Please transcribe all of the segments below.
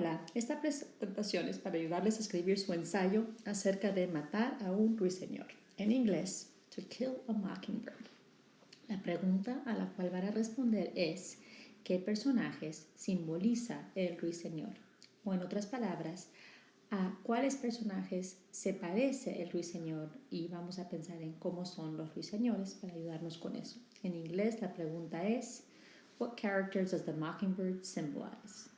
Hola, esta presentación es para ayudarles a escribir su ensayo acerca de matar a un ruiseñor. En inglés, To Kill a Mockingbird. La pregunta a la cual van a responder es, ¿qué personajes simboliza el ruiseñor? O en otras palabras, ¿a cuáles personajes se parece el ruiseñor? Y vamos a pensar en cómo son los ruiseñores para ayudarnos con eso. En inglés, la pregunta es, What characters does the mockingbird symbolize?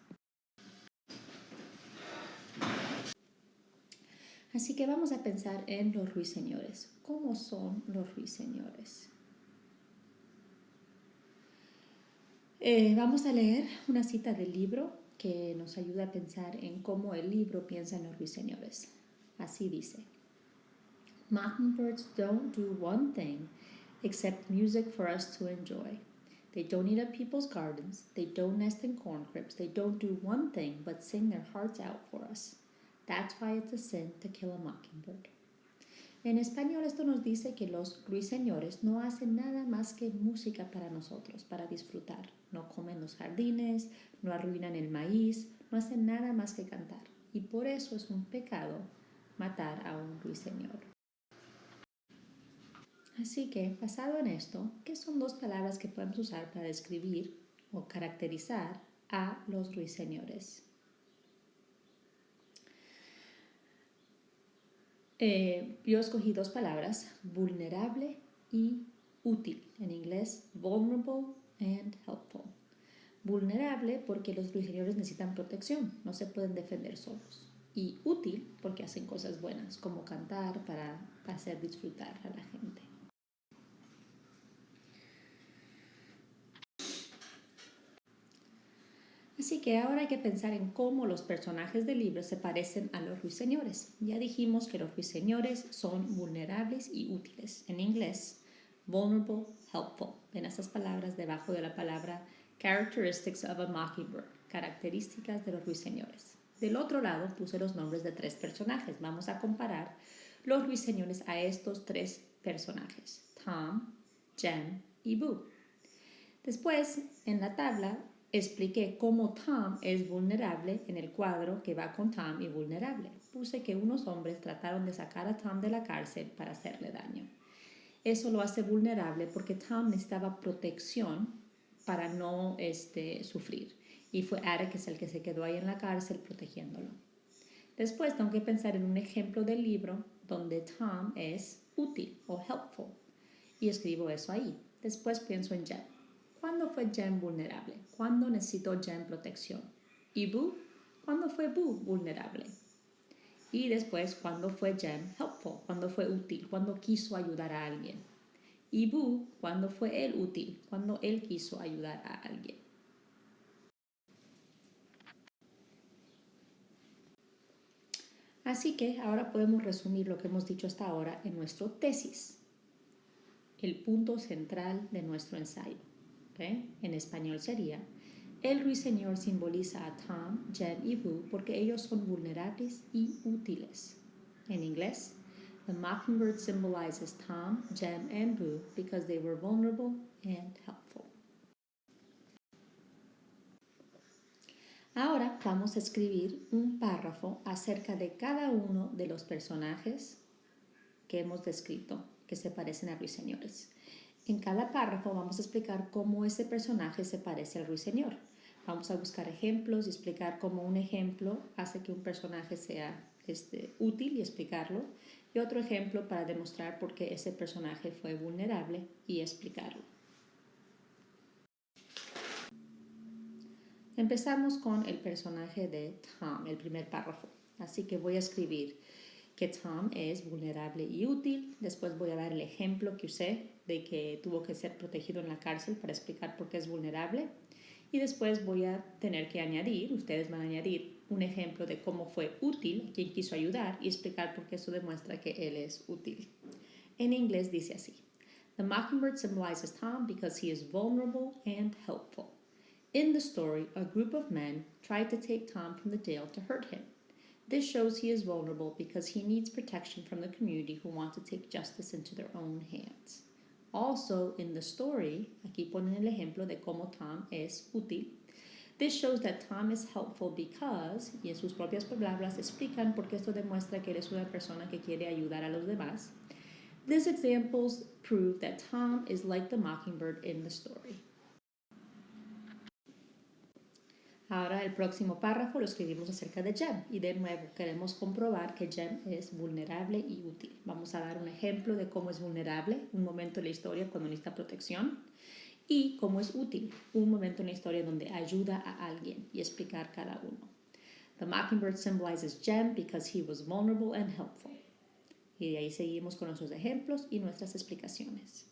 Así que vamos a pensar en los ruiseñores. ¿Cómo son los ruiseñores? Vamos a leer una cita del libro que nos ayuda a pensar en cómo el libro piensa en los ruiseñores. Así dice: Mockingbirds don't do one thing except music for us to enjoy. They don't eat up people's gardens. They don't nest in corn cribs. They don't do one thing but sing their hearts out for us. That's why it's a sin to kill a mockingbird. En español esto nos dice que los ruiseñores no hacen nada más que música para nosotros, para disfrutar. No comen los jardines, no arruinan el maíz, no hacen nada más que cantar. Y por eso es un pecado matar a un ruiseñor. Así que, basado en esto, ¿qué son dos palabras que podemos usar para describir o caracterizar a los ruiseñores? Yo escogí dos palabras, vulnerable y útil. En inglés, vulnerable and helpful. Vulnerable porque los ruiseñores necesitan protección, no se pueden defender solos. Y útil porque hacen cosas buenas, como cantar para hacer disfrutar a la gente. Así que ahora hay que pensar en cómo los personajes del libro se parecen a los ruiseñores. Ya dijimos que los ruiseñores son vulnerables y útiles. En inglés, vulnerable, helpful. Ven esas palabras debajo de la palabra characteristics of a mockingbird, características de los ruiseñores. Del otro lado puse los nombres de tres personajes. Vamos a comparar los ruiseñores a estos tres personajes, Tom, Jen y Boo. Después, en la tabla, expliqué cómo Tom es vulnerable en el cuadro que va con Tom y vulnerable. Puse que unos hombres trataron de sacar a Tom de la cárcel para hacerle daño. Eso lo hace vulnerable porque Tom necesitaba protección para no sufrir. Y fue Atticus el que se quedó ahí en la cárcel protegiéndolo. Después tengo que pensar en un ejemplo del libro donde Tom es útil o helpful. Y escribo eso ahí. Después pienso en Jen. ¿Cuándo fue Jen vulnerable? ¿Cuándo necesitó Jen protección? ¿Y Boo? ¿Cuándo fue Boo vulnerable? Y después, ¿cuándo fue Jen helpful? ¿Cuándo fue útil? ¿Cuándo quiso ayudar a alguien? Y Boo, ¿cuándo fue él útil? ¿Cuándo él quiso ayudar a alguien? Así que ahora podemos resumir lo que hemos dicho hasta ahora en nuestro tesis, el punto central de nuestro ensayo. ¿Okay? En español sería: el ruiseñor simboliza a Tom, Jen y Boo porque ellos son vulnerables y útiles. En inglés, the mockingbird symbolizes Tom, Jen, and Boo because they were vulnerable and helpful. Ahora vamos a escribir un párrafo acerca de cada uno de los personajes que hemos descrito que se parecen a ruiseñores. En cada párrafo vamos a explicar cómo ese personaje se parece al ruiseñor. Vamos a buscar ejemplos y explicar cómo un ejemplo hace que un personaje sea útil y explicarlo. Y otro ejemplo para demostrar por qué ese personaje fue vulnerable y explicarlo. Empezamos con el personaje de Tom, el primer párrafo. Así que voy a escribir que Tom es vulnerable y útil. Después voy a dar el ejemplo que usé de que tuvo que ser protegido en la cárcel para explicar por qué es vulnerable. Y después voy a tener que añadir, ustedes van a añadir un ejemplo de cómo fue útil, a quien quiso ayudar y explicar por qué eso demuestra que él es útil. En inglés dice así: The mockingbird symbolizes Tom because he is vulnerable and helpful. In the story, a group of men tried to take Tom from the jail to hurt him. This shows he is vulnerable because he needs protection from the community who want to take justice into their own hands. Also, in the story, aquí ponen el ejemplo de cómo Tom es útil. This shows that Tom is helpful because, y en sus propias palabras explican por qué esto demuestra que eres una persona que quiere ayudar a los demás. These examples prove that Tom is like the mockingbird in the story. Ahora el próximo párrafo lo escribimos acerca de Jem y de nuevo queremos comprobar que Jem es vulnerable y útil. Vamos a dar un ejemplo de cómo es vulnerable, un momento en la historia cuando necesita protección, y cómo es útil, un momento en la historia donde ayuda a alguien y explicar cada uno. The mockingbird symbolizes Jem because he was vulnerable and helpful. Y de ahí seguimos con nuestros ejemplos y nuestras explicaciones.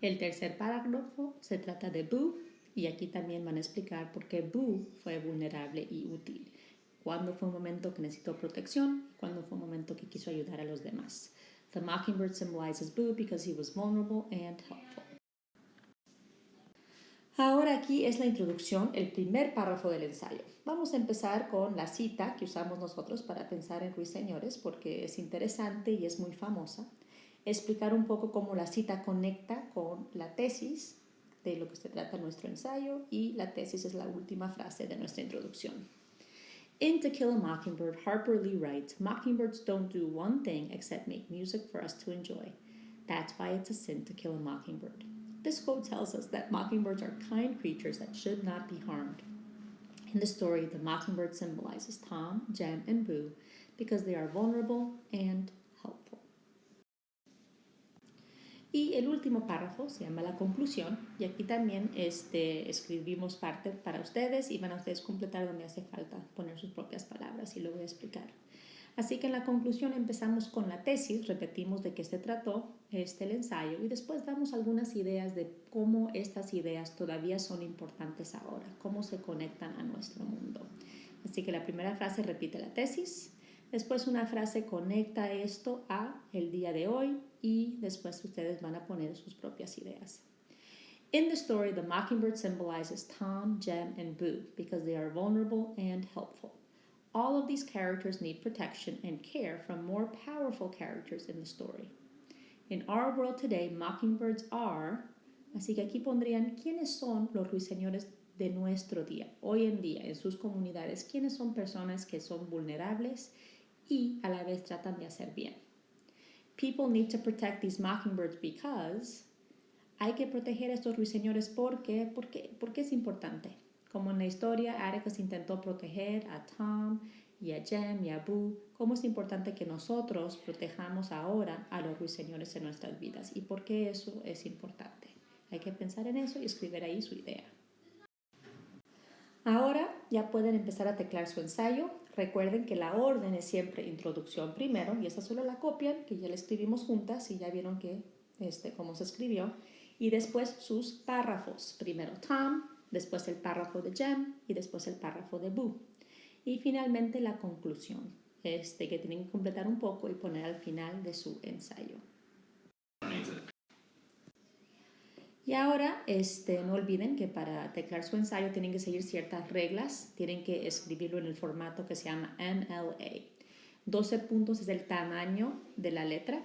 El tercer párrafo se trata de Boo. Y aquí también van a explicar por qué Boo fue vulnerable y útil. Cuándo fue un momento que necesitó protección, cuándo fue un momento que quiso ayudar a los demás. The mockingbird symbolizes Boo because he was vulnerable and helpful. Ahora aquí es la introducción, el primer párrafo del ensayo. Vamos a empezar con la cita que usamos nosotros para pensar en ruiseñores porque es interesante y es muy famosa. Explicar un poco cómo la cita conecta con la tesis de lo que se trata nuestro ensayo y la tesis es la última frase de nuestra introducción. In To Kill a Mockingbird, Harper Lee writes, "Mockingbirds don't do one thing except make music for us to enjoy. That's why it's a sin to kill a mockingbird." This quote tells us that mockingbirds are kind creatures that should not be harmed. In the story, the mockingbird symbolizes Tom, Jem, and Boo because they are vulnerable and helpful. Y el último párrafo se llama la conclusión y aquí también escribimos parte para ustedes y van a ustedes completar donde hace falta poner sus propias palabras y lo voy a explicar. Así que en la conclusión empezamos con la tesis, repetimos de qué se trató el ensayo y después damos algunas ideas de cómo estas ideas todavía son importantes ahora, cómo se conectan a nuestro mundo. Así que la primera frase repite la tesis, después una frase conecta esto a el día de hoy y después ustedes van a poner sus propias ideas. In the story, the mockingbird symbolizes Tom, Jem, and Boo because they are vulnerable and helpful. All of these characters need protection and care from more powerful characters in the story. In our world today, mockingbirds are, así que aquí pondrían quiénes son los ruiseñores de nuestro día, hoy en día, en sus comunidades, quiénes son personas que son vulnerables y a la vez tratan de hacer bien. People need to protect these mockingbirds because hay que proteger a estos ruiseñores porque es importante. Como en la historia, Atticus intentó proteger a Tom y a Jem y a Boo, cómo es importante que nosotros protejamos ahora a los ruiseñores en nuestras vidas y por qué eso es importante. Hay que pensar en eso y escribir ahí su idea. Ahora ya pueden empezar a teclear su ensayo. Recuerden que la orden es siempre introducción primero y esta solo la copian, que ya la escribimos juntas y ya vieron que cómo se escribió. Y después sus párrafos. Primero Tom, después el párrafo de Jem y después el párrafo de Boo. Y finalmente la conclusión, que tienen que completar un poco y poner al final de su ensayo. Y ahora no olviden que para teclear su ensayo tienen que seguir ciertas reglas, tienen que escribirlo en el formato que se llama NLA. 12 puntos es el tamaño de la letra,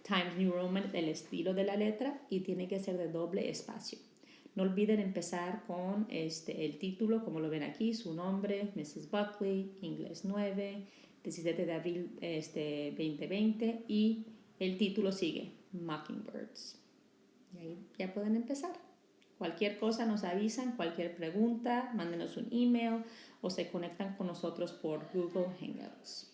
Times New Roman el estilo de la letra y tiene que ser de doble espacio. No olviden empezar con el título, como lo ven aquí, su nombre, Mrs. Buckley, inglés 9, 17 de abril 2020 y el título sigue, Mockingbirds. Y ahí ya pueden empezar. Cualquier cosa nos avisan, cualquier pregunta, mándenos un email o se conectan con nosotros por Google Hangouts.